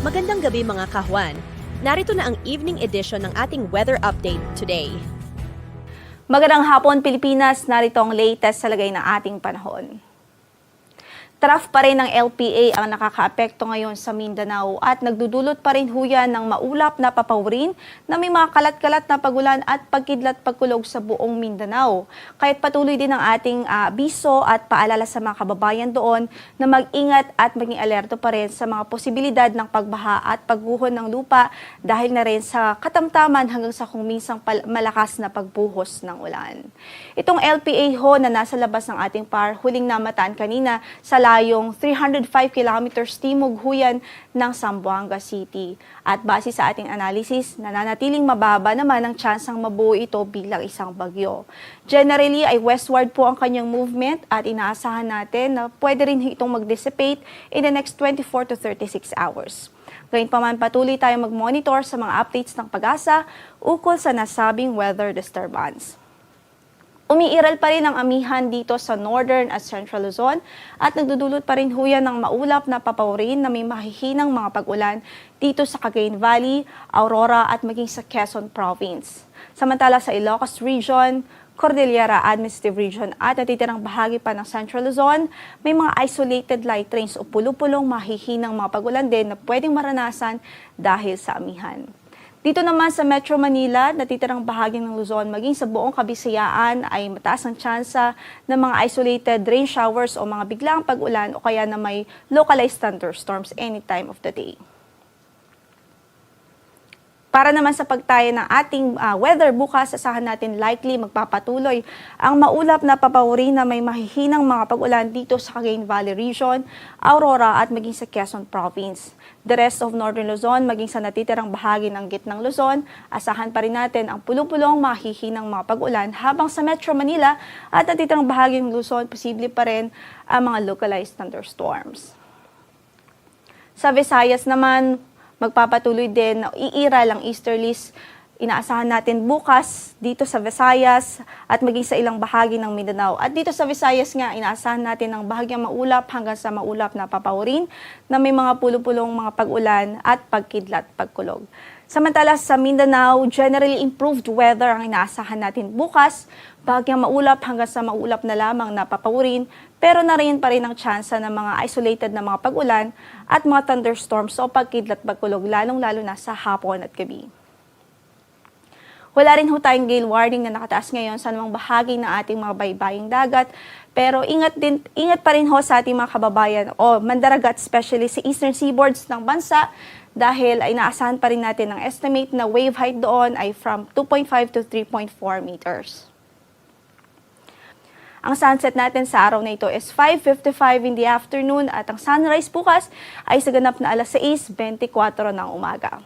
Magandang gabi mga kahwan. Narito na ang evening edition ng ating weather update today. Magandang hapon Pilipinas, narito ang latest sa lagay ng ating panahon. Trough pa rin ng LPA ang nakakaapekto ngayon sa Mindanao at nagdudulot pa rin huyan ng maulap na papawirin na may mga kalat-kalat na pagulan at pagkidlat-pagkulog sa buong Mindanao. Kaya't patuloy din ang ating abiso at paalala sa mga kababayan doon na mag-ingat at maging alerto pa rin sa mga posibilidad ng pagbaha at pagguho ng lupa dahil na rin sa katamtaman hanggang sa kung minsang malakas na pagbuhos ng ulan. Itong LPA ho na nasa labas ng ating PAR huling namataan kanina sa layong 305 kilometers timog huyan ng Zamboanga City. At base sa ating analysis, nananatiling mababa naman ang tsansang mabuo ito bilang isang bagyo. Generally ay westward po ang kanyang movement at inaasahan natin na pwede rin itong mag-dissipate in the next 24 to 36 hours. Gayunpaman patuloy tayong mag-monitor sa mga updates ng pag-asa ukol sa nasabing weather disturbance. Umiiral pa rin ang amihan dito sa Northern at Central Luzon at nagdudulot pa rin huyan ng maulap na papawirin na may mahihinang mga pag-ulan dito sa Cagayan Valley, Aurora at maging sa Quezon Province. Samantala sa Ilocos Region, Cordillera Administrative Region at natitirang bahagi pa ng Central Luzon, may mga isolated light rains o pulo-pulong mahihinang mga pag-ulan din na pwedeng maranasan dahil sa amihan. Dito naman sa Metro Manila, natitirang bahagi ng Luzon maging sa buong Kabisayaan ay mataas ang tsansa ng mga isolated rain showers o mga biglaang pag-ulan o kaya na may localized thunderstorms any time of the day. Para naman sa pagtaya ng ating weather bukas, asahan natin likely magpapatuloy ang maulap na papawirin na may mahihinang mga pag-ulan dito sa Cagayan Valley Region, Aurora at maging sa Quezon Province. The rest of Northern Luzon, maging sa natitirang bahagi ng gitnang Luzon, asahan pa rin natin ang pulong-pulong mahihinang mga pag-ulan habang sa Metro Manila at natitirang bahagi ng Luzon, posible pa rin ang mga localized thunderstorms. Sa Visayas naman, magpapatuloy din na iiral ang easterlies. Inaasahan natin bukas dito sa Visayas at maging sa ilang bahagi ng Mindanao. At dito sa Visayas nga, inaasahan natin ang bahagyang maulap hanggang sa maulap na papawirin na may mga pulo-pulong mga pag-ulan at pagkidlat pagkulog. Samantala sa Mindanao, generally improved weather ang inaasahan natin bukas, bahagyang maulap hanggang sa maulap na lamang na papawirin, pero narin pa rin ang tsansa ng mga isolated na mga pag-ulan at mga thunderstorms o pagkidlat pagkulog lalong-lalo na sa hapon at gabi. Wala rin ho tayong gale warning na nakataas ngayon sa anumang bahagi ng ating mga baybaying dagat, pero ingat pa rin ho sa ating mga kababayan o mandaragat, especially sa eastern seaboards ng bansa, dahil ay inaasahan pa rin natin ang estimate na wave height doon ay from 2.5 to 3.4 meters. Ang sunset natin sa araw na ito is 5:55 in the afternoon at ang sunrise bukas ay sa ganap na alas 6:24 ng umaga.